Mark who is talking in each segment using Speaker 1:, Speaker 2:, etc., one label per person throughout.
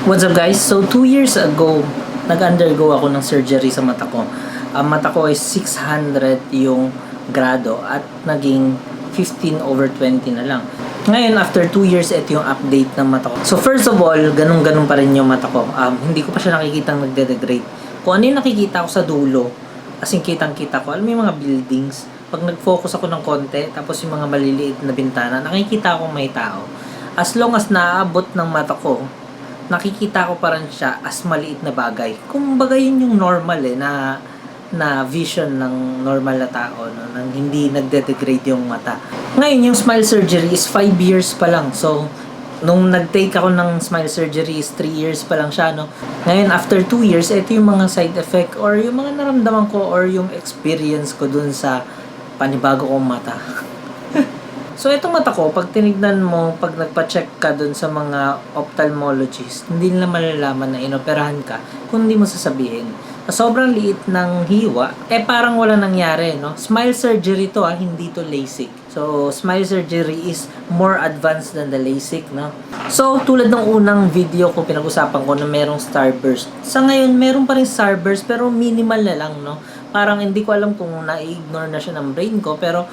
Speaker 1: What's up guys? So 2 years ago, nag-undergo ako ng surgery sa mata ko. Ang mata ko is 600 yung grado at naging 15/20 na lang. Ngayon, after 2 years, ito yung update ng mata ko. So first of all, ganun-ganun pa rin yung mata ko. Hindi ko pa siya nakikitang nagde-degrade. Kung ano yung nakikita ko sa dulo, as in kitang-kita ko, alam mo yung mga buildings, pag nag-focus ako ng konti, tapos yung mga maliliit na bintana, nakikita ko may tao. As long as naaabot ng mata ko, nakikita ko pa rin siya as maliit na bagay. Kumbaga yun yung normal na vision ng normal na tao, no? Nang hindi nagde-degrade yung mata. Ngayon, yung smile surgery is 5 years pa lang. So, nung nag-take ako ng smile surgery is 3 years pa lang siya, no? Ngayon, after 2 years, ito yung mga side effect or yung mga naramdaman ko or yung experience ko dun sa panibago kong mata. So, itong mata ko, pag tinignan mo, pag nagpa-check ka dun sa mga ophthalmologist, hindi nila malalaman na inoperahan ka kung hindi mo sasabihin. Sobrang liit ng hiwa, parang wala nangyari, no? Smile surgery to, hindi to LASIK. So, smile surgery is more advanced than the LASIK, no? So, tulad ng unang video ko, pinag-usapan ko na merong starburst. Sa ngayon, meron pa rin starburst, pero minimal na lang, no? Parang hindi ko alam kung na-ignore na siya ng brain ko, pero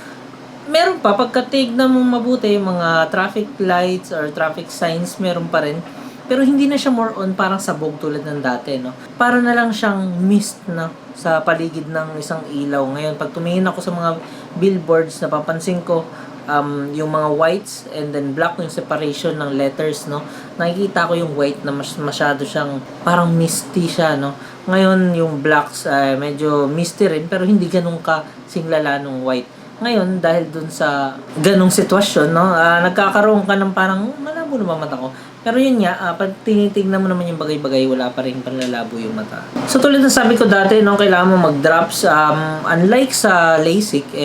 Speaker 1: meron pa, pagkatignan mo mabuti, yung mga traffic lights or traffic signs, meron pa rin. Pero hindi na siya more on parang sabog tulad ng dati, no? Para na lang siyang mist, no? Sa paligid ng isang ilaw. Ngayon, pag tumingin ako sa mga billboards, napapansin ko, yung mga whites and then black yung separation ng letters, no? Nakikita ko yung white na masyado siyang parang misty siya, no? Ngayon, yung blacks, medyo misty rin, pero hindi ganun ka singlala nung white. Ngayon, dahil dun sa ganong sitwasyon, no, nagkakaroon ka ng parang malabo na mata ko. Pero yun nga, pag tinitignan mo naman yung bagay-bagay, wala pa rin panlalabo yung mata. So tulad ng sabi ko dati, no, kailangan mo mag-drops. Unlike sa LASIK,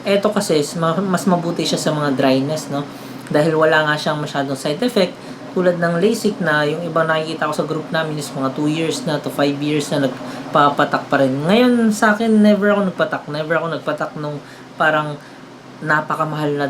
Speaker 1: eto kasi mas mabuti siya sa mga dryness, no? Dahil wala nga siyang masyadong side effect. Tulad ng LASIK na yung ibang nakikita ko sa group namin is mga 2 years na to 5 years na nagpapatak pa rin. Ngayon sa akin, never ako nagpatak nung parang napakamahal na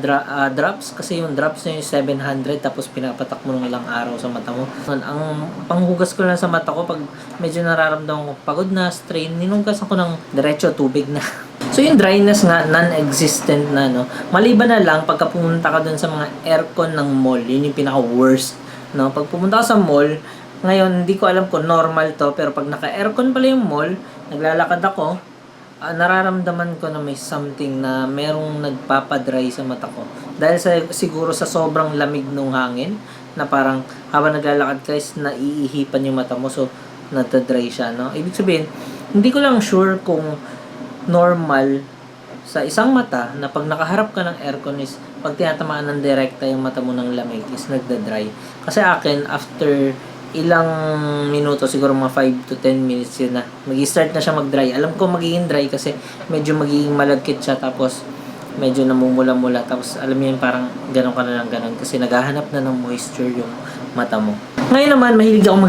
Speaker 1: drops kasi yung drops na yung 700 tapos pinapatak mo ng ilang araw sa mata mo. Ang panghugas ko lang sa mata ko pag medyo nararamdaman ko pagod na, strain, ninugasan ko ng diretso tubig na. So yung dryness nga non-existent na, no. Maliban na lang pagka pumunta ka dun sa mga aircon ng mall, yun yung pinaka worst, no. Pag pumunta ka sa mall, ngayon hindi ko alam kung normal to, pero pag naka-aircon pala yung mall, naglalakad ako, nararamdaman ko na may something na merong nagpapadry sa mata ko. Dahil siguro sa sobrang lamig ng hangin, na parang habang naglalakad ka is naiihipan yung mata mo, so natadry siya, no? Ibig sabihin, hindi ko lang sure kung normal sa isang mata na pag nakaharap ka ng aircon is pag tinatamaan ng direkta yung mata mo ng lamig is nagda-dry. Kasi akin, after ilang minuto, siguro mga 5 to 10 minutes yun na mag-start na siya mag-dry. Alam ko magiging dry kasi medyo magiging malagkit siya, tapos medyo namumula-mula, tapos alam mo yun, parang gano'n ka na lang gano'n kasi naghahanap na ng moisture yung mata mo. Ngayon naman, mahilig akong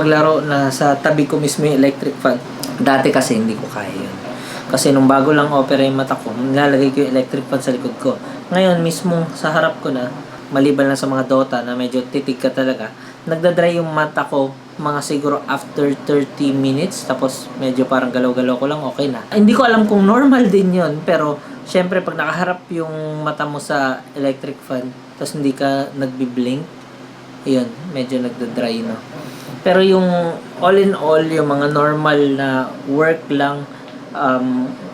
Speaker 1: maglaro na sa tabi ko mismo yung electric fan. Dati kasi hindi ko kaya yun, kasi nung bago lang opera yung mata ko, nilalagay ko yung electric fan sa likod ko. Ngayon mismo sa harap ko na, maliban lang sa mga Dota na medyo titig ka talaga, nagda-dry yung mata ko mga siguro after 30 minutes, tapos medyo parang galaw-galaw ko lang, okay na. Hindi ko alam kung normal din yun, pero syempre pag nakaharap yung mata mo sa electric fan tapos hindi ka nagbi-blink, yun, medyo nagda-dry, no. Pero yung all in all, yung mga normal na work lang,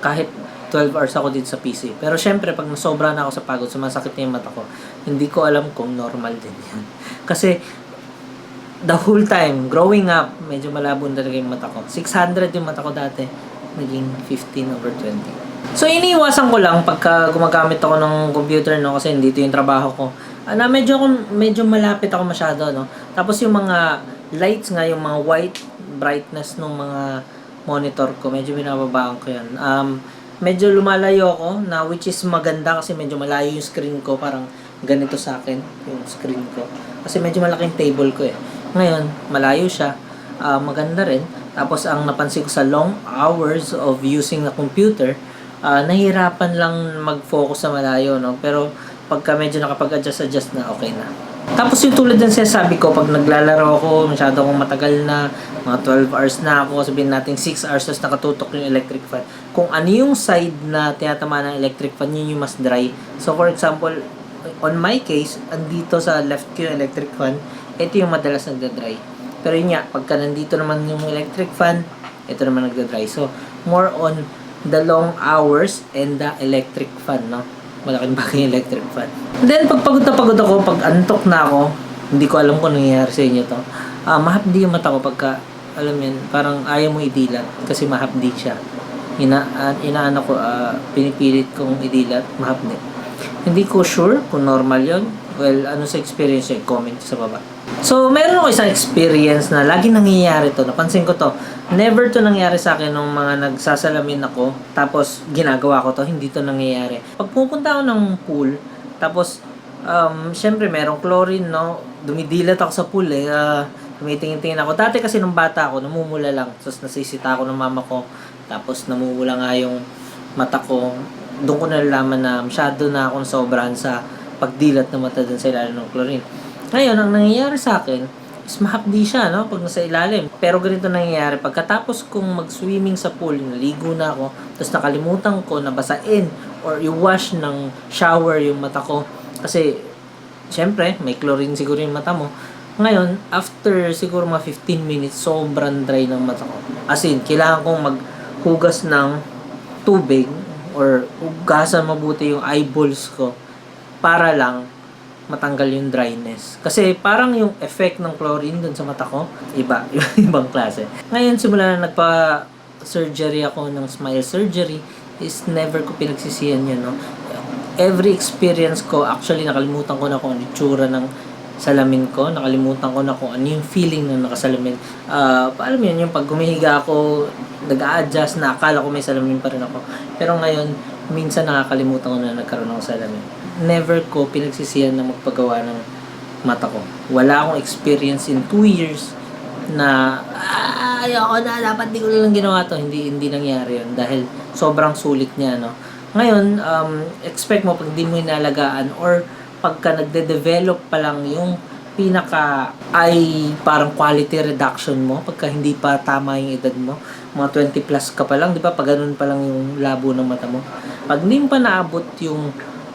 Speaker 1: kahit 12 hours ako dito sa PC. Pero syempre, pag nasobra na ako sa pagod, sumasakit na yung mata ko, hindi ko alam kung normal din yan. Kasi, the whole time, growing up, medyo malabo talaga yung mata ko. 600 yung mata ko dati, naging 15/20. So, iniiwasan ko lang pagka gumagamit ako ng computer, no, kasi dito yung trabaho ko. Medyo malapit ako masyado, no. Tapos yung mga lights nga, yung mga white brightness ng mga monitor ko, medyo binababaan ko yan. Medyo lumalayo ako na, which is maganda kasi medyo malayo yung screen ko, parang ganito sa akin yung screen ko kasi medyo malaking table ko ngayon malayo siya, maganda rin. Tapos ang napansin ko sa long hours of using the computer, nahihirapan lang mag-focus sa malayo, no? Pero pagka medyo nakapag-adjust na, okay na. Tapos yung tulad ng sinasabi ko, pag naglalaro ako, masyado akong matagal na, mga 12 hours na ako, sabihin natin 6 hours, tapos nakatutok yung electric fan. Kung ano yung side na tinatamaan ng electric fan, yun yung mas dry. So for example, on my case, andito sa left ko yung electric fan, ito yung madalas nagda-dry. Pero yun nga, pagka nandito naman yung electric fan, ito naman nagda-dry. So, more on the long hours and the electric fan, no? Malaking bagay yung electric fan. Then, pag pagod ako, pag antok na ako, hindi ko alam kung nangyayari sa inyo to. Mahapdi yung mata ko pagka, alam yun, parang ayaw mo idilat kasi mahapdi siya. Inaano ko, pinipilit kong idilat, mahapdi. Hindi ko sure kung normal yun. Well, ano sa experience yun, comment sa baba. So, meron ako isang experience na lagi nangyayari to. Napansin ko to. Never to nangyari sa akin nung mga nagsasalamin ako. Tapos, ginagawa ko to. Hindi to nangyayari. Pag pupunta ako ng pool, tapos, syempre, merong chlorine, no? Dumidilat ako sa pool, eh. Tumitingin-tingin ako. Dati kasi nung bata ako, namumula lang. Tapos, nasisita ako ng mama ko. Tapos, namumula nga yung mata ko. Doon ko nalalaman na masyado na akong sobrahan sa pagdilat ng mata dun sa ilalim ng chlorine. Ngayon, ang nangyayari sa akin is mahapdi siya, no? Pag nasa ilalim. Pero ganito nangyayari. Pagkatapos kong mag-swimming sa pool, naligo na ako, tapos nakalimutan ko na basain or i-wash ng shower yung mata ko. Kasi, syempre, may chlorine siguro yung mata mo. Ngayon, after siguro mga 15 minutes, sobrang dry ng mata ko. As in, kailangan kong maghugas ng tubig or hugasan mabuti yung eyeballs ko para lang matanggal yung dryness. Kasi parang yung effect ng chlorine dun sa mata ko, iba, ibang klase. Ngayon, simula na nagpa-surgery ako ng smile surgery, is never ko pinagsisihan yun, no? Every experience ko, actually, nakalimutan ko na kung ano yung tsura ng salamin ko, nakalimutan ko na kung ano yung feeling ng nakasalamin. Alam mo yun, yung pag gumihiga ako, nag-a-adjust na, akala ko may salamin pa rin ako. Pero ngayon, minsan nakakalimutan ko na nagkaroon ng salamin. Never ko pinagsisihan na magpagawa ng mata ko. Wala akong experience in 2 years na ayoko na, dapat di ko lang ginawa to. Hindi nangyari yun dahil sobrang sulit niya, no? Ngayon, expect mo pag di mo inalagaan or pagka nagde-develop pa lang yung pinaka ay parang quality reduction mo pagka hindi pa tama yung edad mo, mga 20 plus ka pa lang, di ba? Pag ganun pa lang yung labo ng mata mo. Pag hindi pa naabot yung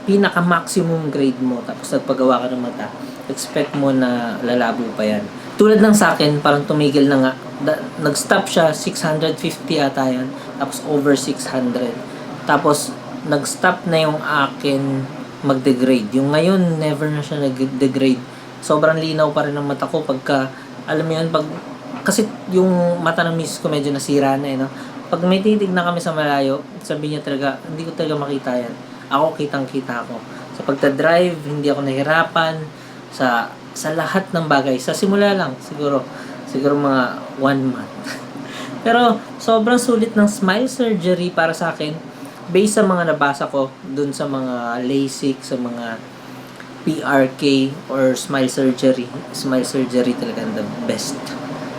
Speaker 1: pinaka maximum grade mo tapos nagpagawa ka ng mata, expect mo na lalabo pa yan. Tulad ng sa akin, parang tumigil na nga. Nag-stop siya, 650 ata yan, tapos over 600. Tapos nag-stop na yung akin mag-degrade. Yung ngayon, never na siya nag-degrade. Sobrang linaw pa rin ng mata ko pagka, alam mo yun, kasi yung mata ng misis ko medyo nasira na, no? Pag may titignan kami sa malayo, sabi niya talaga, hindi ko talaga makita yan. Ako, kitang-kita ako. Sa pagta-drive, hindi ako nahirapan. Sa lahat ng bagay. Sa simula lang, siguro mga 1 month. Pero, sobrang sulit ng smile surgery para sa akin. Based sa mga nabasa ko, dun sa mga LASIK, sa mga PRK, or smile surgery. Smile surgery talaga the best.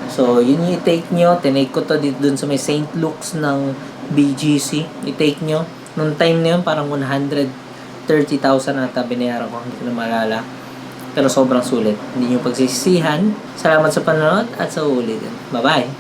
Speaker 1: So, yun yung i-take nyo. Tinake ko to dun sa may St. Luke's ng BGC. I-take nyo. Noong time na yun, parang 130,000 ata binayaran ko. Hindi ko na maalala. Pero sobrang sulit. Hindi nyo pagsisisihan. Salamat sa panonood at sa ulitin. Bye-bye!